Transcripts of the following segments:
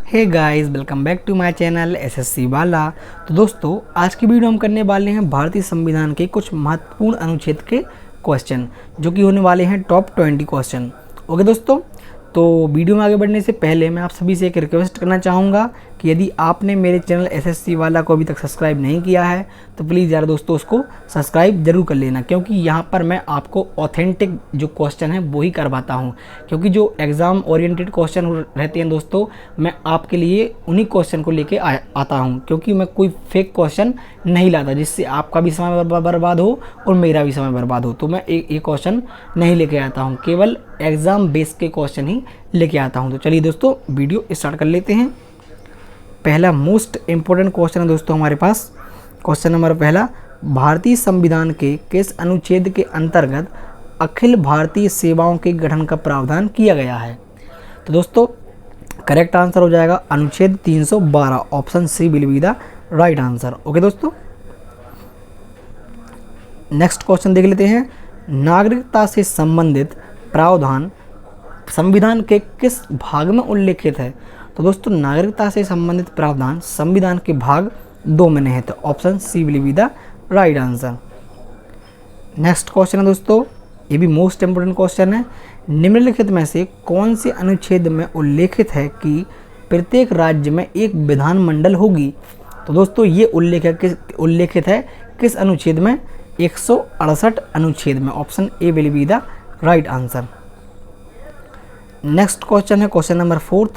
Hey guys, welcome back to my channel SSC वाला। तो दोस्तों, आज की वीडियो हम करने वाले हैं भारतीय संविधान के कुछ महत्वपूर्ण अनुच्छेद के क्वेश्चन, जो कि होने वाले हैं टॉप 20 क्वेश्चन। ओके दोस्तों, तो वीडियो में आगे बढ़ने से पहले मैं आप सभी से एक रिक्वेस्ट करना चाहूँगा कि यदि आपने मेरे चैनल एसएससी वाला को अभी तक सब्सक्राइब नहीं किया है तो प्लीज़ यार दोस्तों उसको सब्सक्राइब जरूर कर लेना, क्योंकि यहाँ पर मैं आपको ऑथेंटिक जो क्वेश्चन है वो ही करवाता हूँ। क्योंकि जो एग्ज़ाम ओरिएंटेड क्वेश्चन रहते हैं दोस्तों, मैं आपके लिए उन्हीं क्वेश्चन को लेके आता हूँ, क्योंकि मैं कोई फेक क्वेश्चन नहीं लाता जिससे आपका भी समय बर्बाद हो और मेरा भी समय बर्बाद हो। तो मैं एक क्वेश्चन नहीं लेके आता हूँ, केवल एग्ज़ाम बेस के क्वेश्चन ही लेके आता हूँ। तो चलिए दोस्तों, वीडियो स्टार्ट कर लेते हैं। पहला मोस्ट इम्पोर्टेंट क्वेश्चन है दोस्तों हमारे पास। क्वेश्चन नंबर पहला, भारतीय संविधान के किस अनुच्छेद के अंतर्गत अखिल भारतीय सेवाओं के गठन का प्रावधान किया गया है? तो दोस्तों करेक्ट आंसर हो जाएगा अनुच्छेद 312, option C will be the right answer. Okay दोस्तों, नेक्स्ट क्वेश्चन देख लेते हैं। नागरिकता से संबंधित प्रावधान संविधान के किस भाग में उल्लेखित है? तो दोस्तों नागरिकता से संबंधित प्रावधान संविधान के भाग 2 में निहित है, option C will be the right answer. Next question है दोस्तों, ये भी मोस्ट इंपोर्टेंट क्वेश्चन है। निम्नलिखित में से कौन से अनुच्छेद में उल्लेखित है कि प्रत्येक राज्य में एक विधानमंडल होगी? तो दोस्तों ये उल्लेखित है किस अनुच्छेद में? 168 अनुच्छेद में, option A will be the right answer. Next question है क्वेश्चन नंबर 4,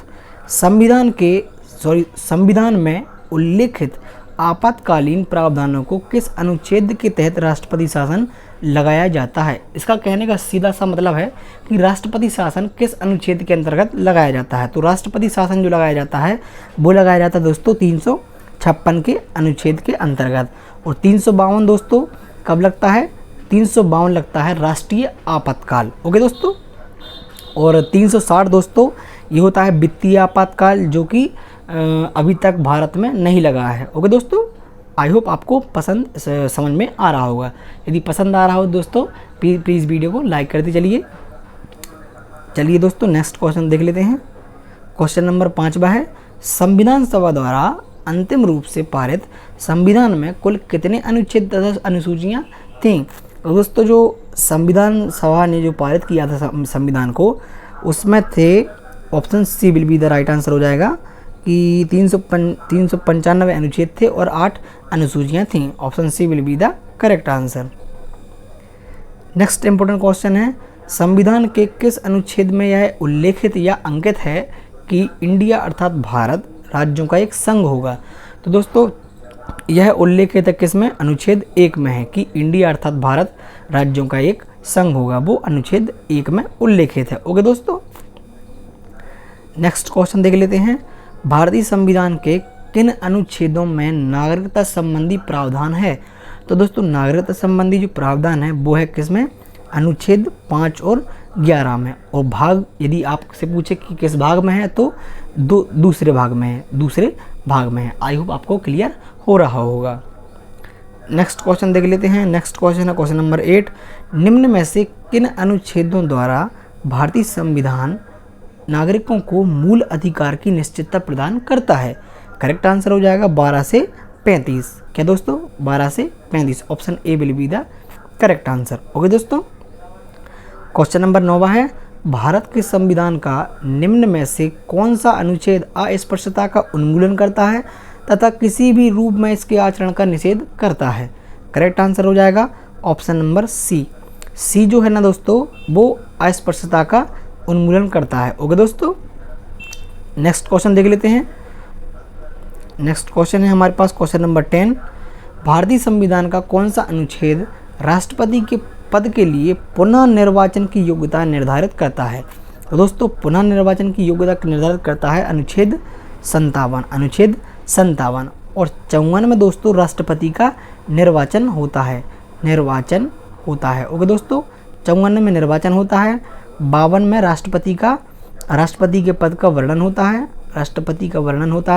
संविधान में उल्लेखित आपातकालीन प्रावधानों को किस अनुच्छेद के तहत राष्ट्रपति शासन लगाया जाता है? इसका कहने का सीधा सा मतलब है कि राष्ट्रपति शासन किस अनुच्छेद के अंतर्गत लगाया जाता है। तो राष्ट्रपति शासन जो लगाया जाता है वो लगाया जाता है दोस्तों 356 के अनुच्छेद के अंतर्गत। और 352 दोस्तों कब लगता है? 352 लगता है राष्ट्रीय आपातकाल। ओके दोस्तों, और 360 दोस्तों ये होता है वित्तीय आपातकाल, जो कि अभी तक भारत में नहीं लगा है। ओके दोस्तों, आई होप आपको पसंद समझ में आ रहा होगा। यदि पसंद आ रहा हो दोस्तों प्लीज़ वीडियो को लाइक करते चलिए दोस्तों, नेक्स्ट क्वेश्चन देख लेते हैं। क्वेश्चन नंबर 5 है, संविधान सभा द्वारा अंतिम रूप से पारित संविधान में कुल कितने अनुच्छेद तथा अनुसूचियाँ थीं? तो दोस्तों जो संविधान सभा ने जो पारित किया था संविधान को, उसमें थे, option C will be the right answer हो जाएगा कि 395 अनुच्छेद थे और 8 अनुसूचियाँ थीं, option C will be the correct answer. Next important question है, संविधान के किस अनुच्छेद में यह उल्लेखित या अंकित है कि इंडिया अर्थात भारत राज्यों का एक संघ होगा? तो दोस्तों यह उल्लेखित है किस में? अनुच्छेद 1 में है कि इंडिया अर्थात भारत राज्यों का एक संघ होगा, वो अनुच्छेद 1 में उल्लेखित है। ओके दोस्तों, नेक्स्ट क्वेश्चन देख लेते हैं। भारतीय संविधान के किन अनुच्छेदों में नागरिकता संबंधी प्रावधान है? तो दोस्तों नागरिकता संबंधी जो प्रावधान है वो है किस में? अनुच्छेद 5 और 11 में। और भाग यदि आपसे पूछे कि किस भाग में है तो दूसरे भाग में है। आई होप आपको क्लियर हो रहा होगा। नेक्स्ट क्वेश्चन देख लेते हैं। नेक्स्ट क्वेश्चन है क्वेश्चन नंबर 8, निम्न में से किन अनुच्छेदों द्वारा भारतीय संविधान नागरिकों को मूल अधिकार की निश्चितता प्रदान करता है? करेक्ट आंसर हो जाएगा 12 से 35। क्या दोस्तों? 12 से 35, option A will be the correct answer. Okay दोस्तों, क्वेश्चन नंबर 9 है, भारत के संविधान का निम्न में से कौन सा अनुच्छेद अस्पृश्यता का उन्मूलन करता है तथा किसी भी रूप में इसके आचरण का निषेध करता है? करेक्ट आंसर हो जाएगा ऑप्शन नंबर सी जो है ना दोस्तों, वो अस्पृश्यता का उन्मूलन करता है। ओके दोस्तों, नेक्स्ट क्वेश्चन देख लेते हैं। नेक्स्ट क्वेश्चन है हमारे पास क्वेश्चन नंबर 10, भारतीय संविधान का कौन सा अनुच्छेद राष्ट्रपति के पद के लिए पुनः निर्वाचन की योग्यता निर्धारित करता है? तो दोस्तों पुनः निर्वाचन की योग्यता निर्धारित करता है अनुच्छेद 57 और 54 में दोस्तों राष्ट्रपति का निर्वाचन होता है। ओके दोस्तों, 54 में निर्वाचन होता है, 52 में राष्ट्रपति के पद का वर्णन होता है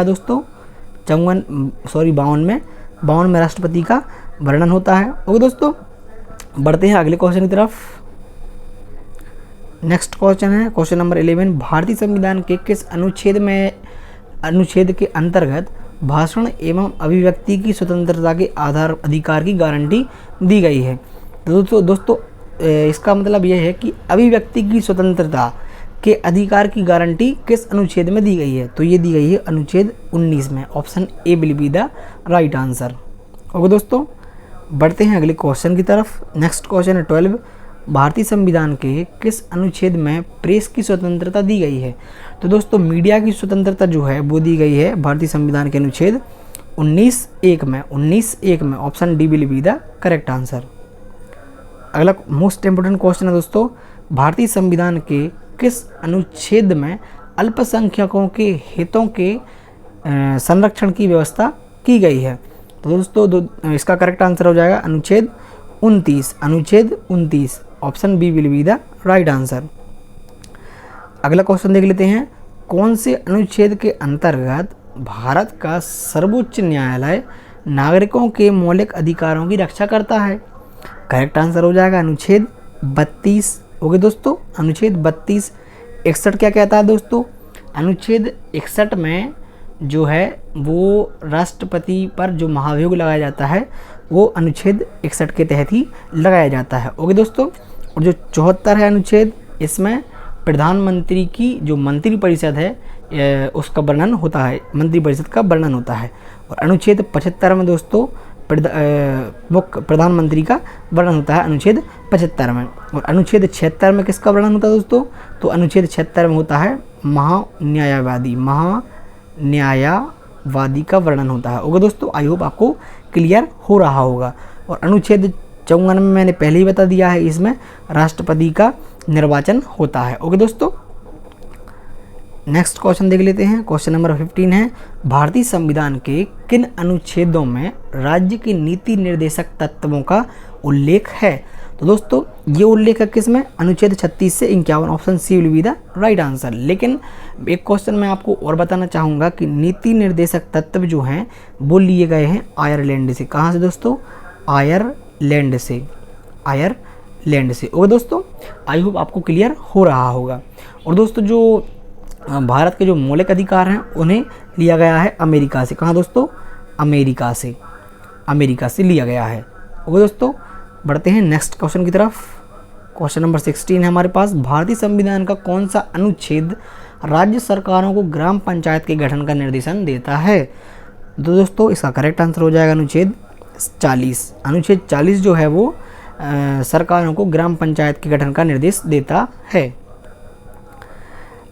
दोस्तों। 52 में राष्ट्रपति का वर्णन होता है। ओके दोस्तों, बढ़ते हैं अगले क्वेश्चन की तरफ। नेक्स्ट क्वेश्चन है क्वेश्चन नंबर 11, भारतीय संविधान के किस अनुच्छेद में अनुच्छेद के अंतर्गत भाषण एवं अभिव्यक्ति की स्वतंत्रता के आधार अधिकार की गारंटी दी गई है। तो दोस्तों इसका मतलब यह है कि अभिव्यक्ति की स्वतंत्रता के अधिकार की गारंटी किस अनुच्छेद में दी गई है? तो ये दी गई है अनुच्छेद 19 में। Option A will be the right answer. Okay दोस्तों, बढ़ते हैं अगले क्वेश्चन की तरफ। नेक्स्ट क्वेश्चन है 12। भारतीय संविधान के किस अनुच्छेद में प्रेस की स्वतंत्रता दी गई है? तो दोस्तों मीडिया की स्वतंत्रता जो है वो दी गई है भारतीय संविधान के अनुच्छेद 19(1) में। 19(1) में option D will be the correct answer. अगला मोस्ट इंपोर्टेंट क्वेश्चन है दोस्तों, भारतीय संविधान के किस अनुच्छेद में अल्पसंख्यकों के हितों के संरक्षण की व्यवस्था की गई है? तो दोस्तों इसका करेक्ट आंसर हो जाएगा अनुच्छेद 29। अनुच्छेद 29 option B will be the right answer. अगला क्वेश्चन देख लेते हैं, कौन से अनुच्छेद के अंतर्गत भारत का सर्वोच्च न्यायालय नागरिकों के मौलिक अधिकारों की रक्षा करता है? करेक्ट आंसर हो जाएगा अनुच्छेद 32। ओके दोस्तों, अनुच्छेद 32। 61 क्या कहता है दोस्तों? अनुच्छेद 61 में जो है वो राष्ट्रपति पर जो महाभियोग लगाया जाता है वो अनुच्छेद 61 के तहत ही लगाया जाता है। ओके दोस्तों, और जो 74 है अनुच्छेद, इसमें प्रधानमंत्री की जो मंत्रिपरिषद है उसका वर्णन होता है, मंत्रिपरिषद का वर्णन होता है। और अनुच्छेद 75 में दोस्तों मुख्य प्रधानमंत्री का वर्णन होता है अनुच्छेद 75 में। और अनुच्छेद 76 में किसका वर्णन होता है दोस्तों? तो अनुच्छेद 76 में होता है महान्यायवादी का वर्णन होता है। ओके दोस्तों, आई होप आपको क्लियर हो रहा होगा। और अनुच्छेद 54 में मैंने पहले ही बता दिया है, इसमें राष्ट्रपति का निर्वाचन होता है। ओके दोस्तों, नेक्स्ट क्वेश्चन देख लेते हैं। क्वेश्चन नंबर 15 है, भारतीय संविधान के किन अनुच्छेदों में राज्य के नीति निर्देशक तत्वों का उल्लेख है? तो दोस्तों ये उल्लेख है किसमें? अनुच्छेद 36 से 51। Option C will be the right answer. लेकिन एक क्वेश्चन मैं आपको और बताना चाहूँगा कि नीति निर्देशक तत्व जो हैं वो लिए गए हैं आयरलैंड से। कहाँ से दोस्तों? आयरलैंड से। आयरलैंड से। ओके दोस्तों, आई होप आपको क्लियर हो रहा होगा। और दोस्तों जो भारत के जो मौलिक अधिकार हैं उन्हें लिया गया है अमेरिका से। कहाँ दोस्तों? अमेरिका से लिया गया है। ओके दोस्तों, बढ़ते हैं नेक्स्ट क्वेश्चन की तरफ। क्वेश्चन नंबर 16 है हमारे पास, भारतीय संविधान का कौन सा अनुच्छेद राज्य सरकारों को ग्राम पंचायत के गठन का निर्देशन देता है? तो दोस्तों इसका करेक्ट आंसर हो जाएगा अनुच्छेद 40। अनुच्छेद 40 जो है वो सरकारों को ग्राम पंचायत के गठन का निर्देश देता है।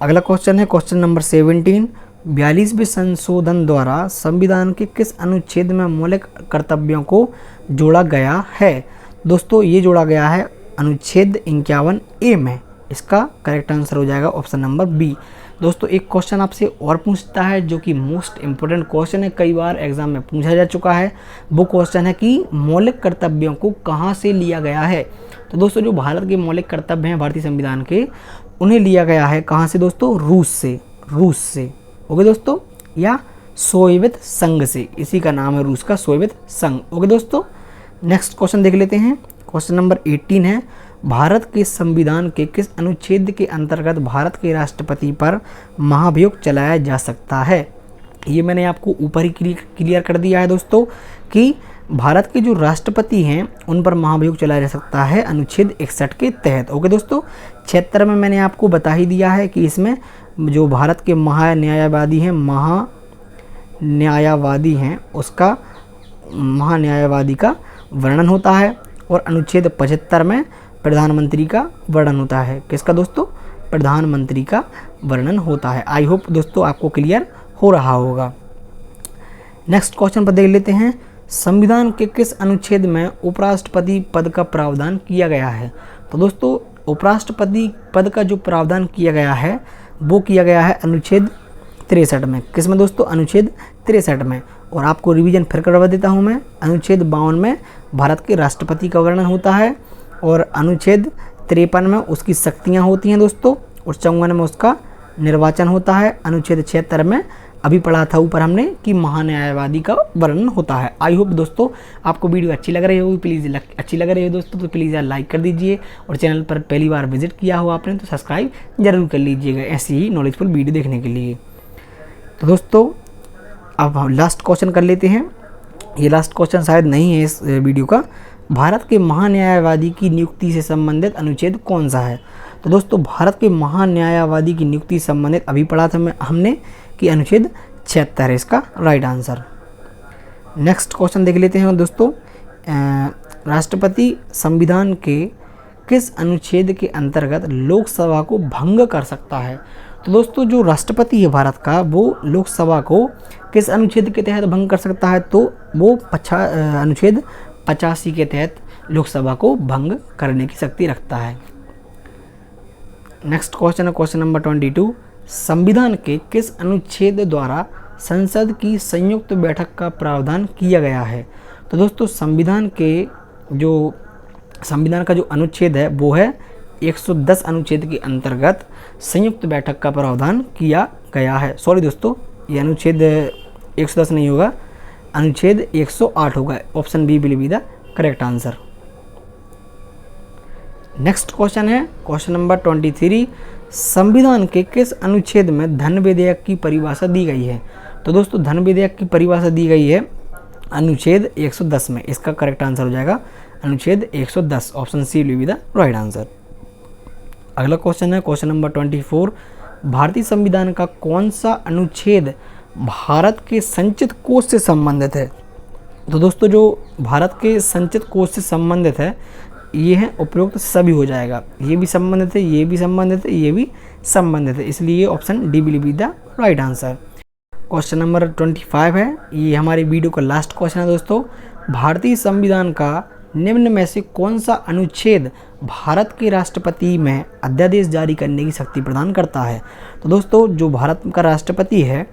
अगला क्वेश्चन है क्वेश्चन नंबर 17। 42वें संशोधन द्वारा संविधान के किस अनुच्छेद में मौलिक कर्तव्यों को जोड़ा गया है? दोस्तों ये जोड़ा गया है अनुच्छेद 51A में। इसका करेक्ट आंसर हो जाएगा ऑप्शन नंबर बी। दोस्तों एक क्वेश्चन आपसे और पूछता है जो कि मोस्ट इम्पोर्टेंट क्वेश्चन है, कई बार एग्जाम में पूछा जा चुका है। वो क्वेश्चन है कि मौलिक कर्तव्यों को कहाँ से लिया गया है? तो दोस्तों जो भारत के मौलिक कर्तव्य हैं भारतीय संविधान के, उन्हें लिया गया है कहाँ से दोस्तों? रूस से। ओके दोस्तों, या सोवियत संघ से। इसी का नाम है रूस का सोवियत संघ। ओके दोस्तों, नेक्स्ट क्वेश्चन देख लेते हैं। क्वेश्चन नंबर 18 है, भारत के संविधान के किस अनुच्छेद के अंतर्गत भारत के राष्ट्रपति पर महाभियोग चलाया जा सकता है? ये मैंने आपको ऊपर ही क्लियर कर दिया है दोस्तों कि भारत के जो राष्ट्रपति हैं उन पर महाभियोग चलाया जा सकता है अनुच्छेद 61 के तहत। ओके दोस्तों, 76 में मैंने आपको बता ही दिया है कि इसमें जो भारत के महान्यायवादी हैं उसका महान्यायवादी का वर्णन होता है। और अनुच्छेद 75 में प्रधानमंत्री का वर्णन होता है। किसका दोस्तों? प्रधानमंत्री का वर्णन होता है। आई होप दोस्तों आपको क्लियर हो रहा होगा। नेक्स्ट क्वेश्चन पर देख लेते हैं, संविधान के किस अनुच्छेद में उपराष्ट्रपति पद का प्रावधान किया गया है? तो दोस्तों उपराष्ट्रपति पद का जो प्रावधान किया गया है वो किया गया है अनुच्छेद 63 में। किस में दोस्तों? अनुच्छेद 63 में। और आपको रिवीजन फिर करवा देता हूँ मैं। अनुच्छेद 52 में भारत के राष्ट्रपति का वर्णन होता है, और अनुच्छेद 53 में उसकी शक्तियाँ होती हैं दोस्तों, और 54 में उसका निर्वाचन होता है। अनुच्छेद 76 में अभी पढ़ा था ऊपर हमने कि महान्यायवादी का वर्णन होता है। आई होप दोस्तों आपको वीडियो अच्छी लग रही होगी। प्लीज़ अच्छी लग रही है दोस्तों तो प्लीज़ यार लाइक कर दीजिए, और चैनल पर पहली बार विजिट किया हो आपने तो सब्सक्राइब जरूर कर लीजिएगा ऐसी ही नॉलेजफुल वीडियो देखने के लिए। तो दोस्तों अब हम लास्ट क्वेश्चन कर लेते हैं। ये लास्ट क्वेश्चन शायद नहीं है इस वीडियो का। भारत के महान्यायवादी की नियुक्ति से संबंधित अनुच्छेद कौन सा है? तो दोस्तों भारत के महान्यायवादी की नियुक्ति से संबंधित अभी पढ़ा था हमने कि अनुच्छेद 76 है इसका राइट आंसर। नेक्स्ट क्वेश्चन देख लेते हैं दोस्तों। राष्ट्रपति संविधान के किस अनुच्छेद के अंतर्गत लोकसभा को भंग कर सकता है? तो दोस्तों जो राष्ट्रपति है भारत का वो लोकसभा को किस अनुच्छेद के तहत भंग कर सकता है? तो वो अनुच्छेद 85 के तहत लोकसभा को भंग करने की शक्ति रखता है। नेक्स्ट क्वेश्चन है क्वेश्चन नंबर 22। संविधान के किस अनुच्छेद द्वारा संसद की संयुक्त बैठक का प्रावधान किया गया है? तो दोस्तों संविधान का जो अनुच्छेद है वो है 110 अनुच्छेद के अंतर्गत संयुक्त बैठक का प्रावधान किया गया है। सॉरी दोस्तों, ये अनुच्छेद 110 नहीं होगा, अनुच्छेद 108 होगा। Option B will be the correct answer. Next question है क्वेश्चन नंबर 23। संविधान के किस अनुच्छेद में धन विधेयक की परिभाषा दी गई है? तो दोस्तों धन विधेयक की परिभाषा दी गई है अनुच्छेद 110 में। इसका करेक्ट आंसर हो जाएगा अनुच्छेद 110। Option C will be the right answer. अगला क्वेश्चन है क्वेश्चन नंबर 24। भारतीय संविधान का कौन सा अनुच्छेद भारत के संचित कोष से संबंधित है? तो दोस्तों जो भारत के संचित कोष से संबंधित है ये है उपरोक्त सभी हो जाएगा। ये भी संबंधित है, ये भी संबंधित है, ये भी संबंधित है, इसलिए option D will be the right answer. Question number 25 है, ये हमारी वीडियो का लास्ट क्वेश्चन है दोस्तों। भारतीय संविधान का निम्न में से कौन सा अनुच्छेद भारत के राष्ट्रपति में अध्यादेश जारी करने की शक्ति प्रदान करता है? तो दोस्तों जो भारत का राष्ट्रपति है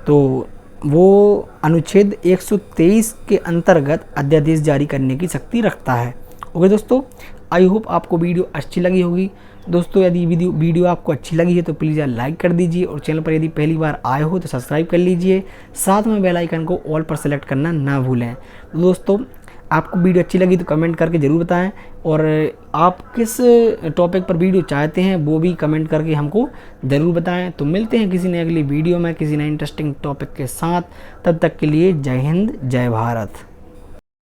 तो वो अनुच्छेद 123 के अंतर्गत अध्यादेश जारी करने की शक्ति रखता है। ओके दोस्तों, आई होप आपको वीडियो अच्छी लगी होगी। दोस्तों यदि वीडियो आपको अच्छी लगी है तो प्लीज़ यार लाइक कर दीजिए और चैनल पर यदि पहली बार आए हो तो सब्सक्राइब कर लीजिए। साथ में बेल आइकन को ऑल पर सेलेक्ट करना ना भूलें। तो दोस्तों आपको वीडियो अच्छी लगी तो कमेंट करके ज़रूर बताएं और आप किस टॉपिक पर वीडियो चाहते हैं वो भी कमेंट करके हमको ज़रूर बताएं। तो मिलते हैं किसी नए अगली वीडियो में किसी नए इंटरेस्टिंग टॉपिक के साथ। तब तक के लिए जय हिंद जय भारत।